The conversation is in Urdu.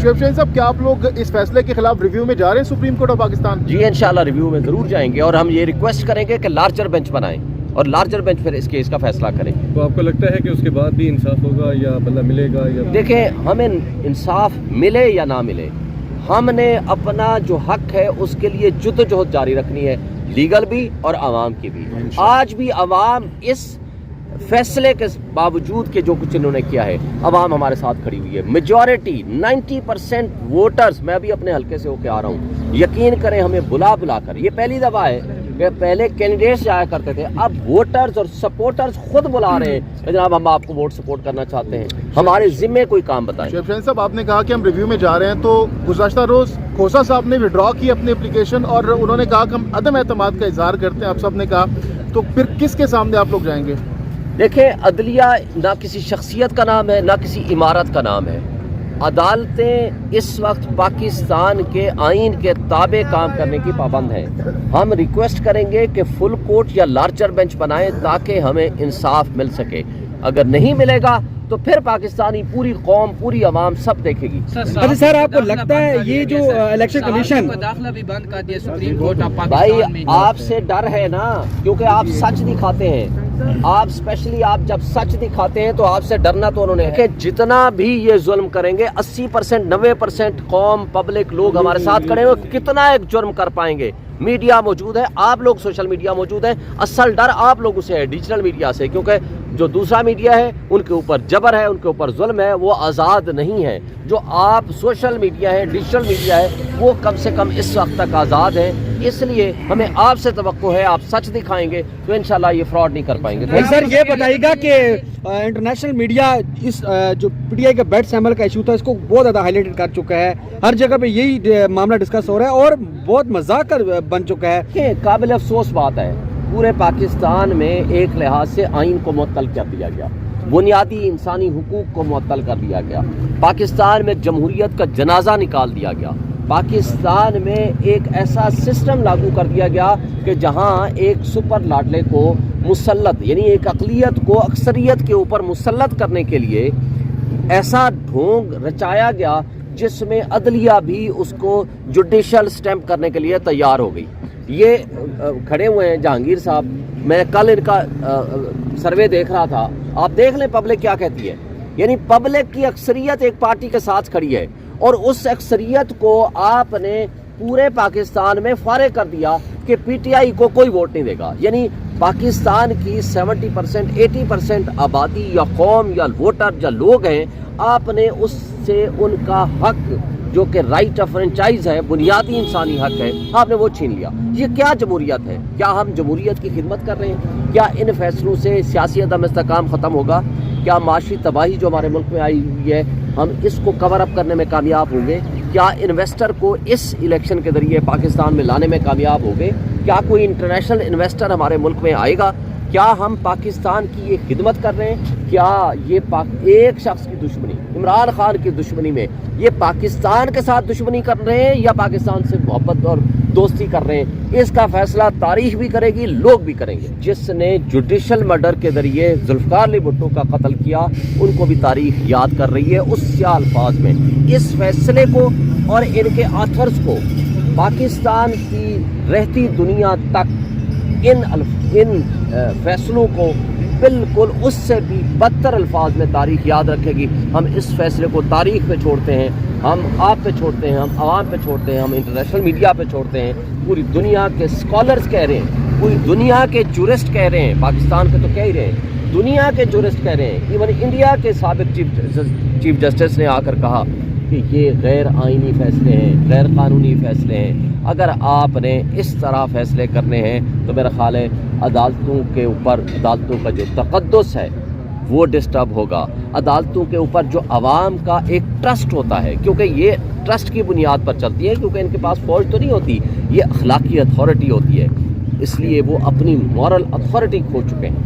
شعیب شاہین صاحب، کیا آپ لوگ اس فیصلے کے خلاف ریویو میں جا رہے ہیں سپریم کورٹ آف پاکستان؟ جی انشاءاللہ ریویو میں ضرور جائیں گے، اور ہم یہ ریکویسٹ کریں گے کہ لارجر بینچ بنائیں اور لارجر بینچ پھر اس کیس کا فیصلہ کریں۔ تو آپ کو لگتا ہے کہ اس کے بعد بھی انصاف ہوگا یا بدلہ ملے گا یا؟ دیکھیں، ہمیں انصاف ملے یا نہ ملے، ہم نے اپنا جو حق ہے اس کے لیے جدوجہد جاری رکھنی ہے، لیگل بھی اور عوام کی بھی۔ آج بھی عوام اس فیصلے کے باوجود کہ جو کچھ انہوں نے کیا ہے، عوام ہمارے ساتھ کھڑی ہوئی ہے۔ میجورٹی 90% ووٹرز، میں بھی اپنے حلقے سے ہو کے آ رہا ہوں، یقین کریں ہمیں بلا کر، یہ پہلی دفعہ ہے کہ پہلے کینڈیڈیٹس جایا کرتے تھے، اب ووٹرز اور سپورٹرز خود بلا رہے ہیں کہ جناب ہم آپ کو ووٹ سپورٹ کرنا چاہتے ہیں، ہمارے ذمے کوئی کام بتائیں۔ شعیب شاہین صاحب، آپ نے کہا کہ ہم ریویو میں جا رہے ہیں، تو گزشتہ روز کھوسا صاحب نے وڈرا کی اپنی اپلیکیشن اور انہوں نے کہا کہ ہم عدم اعتماد کا اظہار کرتے ہیں، آپ سب نے کہا، تو پھر کس کے سامنے آپ لوگ جائیں گے؟ دیکھیں، عدلیہ نہ کسی شخصیت کا نام ہے نہ کسی عمارت کا نام ہے۔ عدالتیں اس وقت پاکستان کے آئین کے تابع کام کرنے کی پابند ہیں۔ ہم ریکویسٹ کریں گے کہ فل کورٹ یا لارجر بینچ بنائیں تاکہ ہمیں انصاف مل سکے۔ اگر نہیں ملے گا تو پھر پاکستانی پوری قوم، پوری عوام سب دیکھے گی۔ اچھا سر، آپ کو لگتا ہے یہ جو الیکشن کمیشن داخلہ بھی بند کر دیا سپریم کورٹ آف بھائی، پاکستان میں؟ آپ سے ڈر ہے نا، کیونکہ آپ سچ دکھاتے ہیں، آپ اسپیشلی آپ جب سچ دکھاتے ہیں تو آپ سے ڈرنا تو انہوں نے کہ جتنا بھی یہ ظلم کریں گے 80% 90% قوم، پبلک، لوگ ہمارے ساتھ کھڑے ہیں، کتنا ایک جرم کر پائیں گے؟ میڈیا موجود ہے، آپ لوگ سوشل میڈیا موجود ہے، اصل ڈر آپ لوگوں سے ہے، ڈیجیٹل میڈیا سے، کیونکہ جو دوسرا میڈیا ہے ان کے اوپر جبر ہے، ان کے اوپر ظلم ہے، وہ آزاد نہیں ہے۔ جو آپ سوشل میڈیا ہے، ڈیجیٹل میڈیا ہے، وہ کم سے کم اس وقت تک آزاد ہے۔ اس لیے ہمیں آپ سے توقع ہے، آپ سچ دکھائیں گے تو انشاءاللہ یہ فراڈ نہیں کر پائیں گے۔ سر یہ بتائیے گا کہ انٹرنیشنل میڈیا اس جو پی ٹی آئی کے بیٹ سیمبل کا ایشو تھا اس کو بہت زیادہ ہائی لائٹ کر چکا ہے، ہر جگہ پہ یہی معاملہ ڈسکس ہو رہا ہے اور بہت مذاق بن چکا ہے۔ یہ قابل افسوس بات ہے، پورے پاکستان میں ایک لحاظ سے آئین کو معطل کر دیا گیا، بنیادی انسانی حقوق کو معطل کر دیا گیا، پاکستان میں جمہوریت کا جنازہ نکال دیا گیا، پاکستان میں ایک ایسا سسٹم لاگو کر دیا گیا کہ جہاں ایک سپر لاڈلے کو مسلط، یعنی ایک اقلیت کو اکثریت کے اوپر مسلط کرنے کے لیے ایسا ڈھونگ رچایا گیا جس میں عدلیہ بھی اس کو جوڈیشل سٹیمپ کرنے کے لیے تیار ہو گئی۔ یہ کھڑے ہوئے ہیں جہانگیر صاحب، میں کل ان کا سروے دیکھ رہا تھا، آپ دیکھ لیں پبلک کیا کہتی ہے، یعنی پبلک کی اکثریت ایک پارٹی کے ساتھ کھڑی ہے اور اس اکثریت کو آپ نے پورے پاکستان میں فارغ کر دیا کہ پی ٹی آئی کو کوئی ووٹ نہیں دے گا۔ یعنی پاکستان کی 70% 80% آبادی یا قوم یا ووٹر یا لوگ ہیں، آپ نے اس سے ان کا حق جو کہ رائٹ آف فرنچائز ہے، بنیادی انسانی حق ہے، آپ نے وہ چھین لیا۔ یہ کیا جمہوریت ہے؟ کیا ہم جمہوریت کی خدمت کر رہے ہیں؟ کیا ان فیصلوں سے سیاسی عدم استحکام ختم ہوگا؟ کیا معاشی تباہی جو ہمارے ملک میں آئی ہوئی ہے ہم اس کو کور اپ کرنے میں کامیاب ہوں گے؟ کیا انویسٹر کو اس الیکشن کے ذریعے پاکستان میں لانے میں کامیاب ہوں گے؟ کیا کوئی انٹرنیشنل انویسٹر ہمارے ملک میں آئے گا؟ کیا ہم پاکستان کی یہ خدمت کر رہے ہیں؟ کیا یہ ایک شخص کی دشمنی، عمران خان کی دشمنی میں یہ پاکستان کے ساتھ دشمنی کر رہے ہیں یا پاکستان سے محبت اور دوستی کر رہے ہیں؟ اس کا فیصلہ تاریخ بھی کرے گی، لوگ بھی کریں گے۔ جس نے جوڈیشل مرڈر کے ذریعے ذوالفقار علی بھٹو کا قتل کیا، ان کو بھی تاریخ یاد کر رہی ہے اس سے الفاظ میں۔ اس فیصلے کو اور ان کے آتھرز کو پاکستان کی رہتی دنیا تک ان فیصلوں کو بالکل اس سے بھی بدتر الفاظ میں تاریخ یاد رکھے گی۔ ہم اس فیصلے کو تاریخ پہ چھوڑتے ہیں، ہم آپ پہ چھوڑتے ہیں، ہم عوام پہ چھوڑتے ہیں، ہم انٹرنیشنل میڈیا پہ چھوڑتے ہیں، پوری دنیا کے اسکالرز کہہ رہے ہیں، پوری دنیا کے جورسٹ کہہ رہے ہیں، پاکستان کے تو کہہ ہی رہے ہیں، دنیا کے جورسٹ کہہ رہے ہیں، ایون انڈیا کے سابق چیف جسٹس نے آ کر کہا کہ یہ غیر آئینی فیصلے ہیں، غیر قانونی فیصلے ہیں۔ اگر آپ نے اس طرح فیصلے کرنے ہیں تو میرا خیال ہے عدالتوں کے اوپر، عدالتوں کا جو تقدس ہے وہ ڈسٹرب ہوگا، عدالتوں کے اوپر جو عوام کا ایک ٹرسٹ ہوتا ہے، کیونکہ یہ ٹرسٹ کی بنیاد پر چلتی ہے، کیونکہ ان کے پاس فوج تو نہیں ہوتی، یہ اخلاقی اتھارٹی ہوتی ہے، اس لیے وہ اپنی مورل اتھارٹی کھو چکے ہیں۔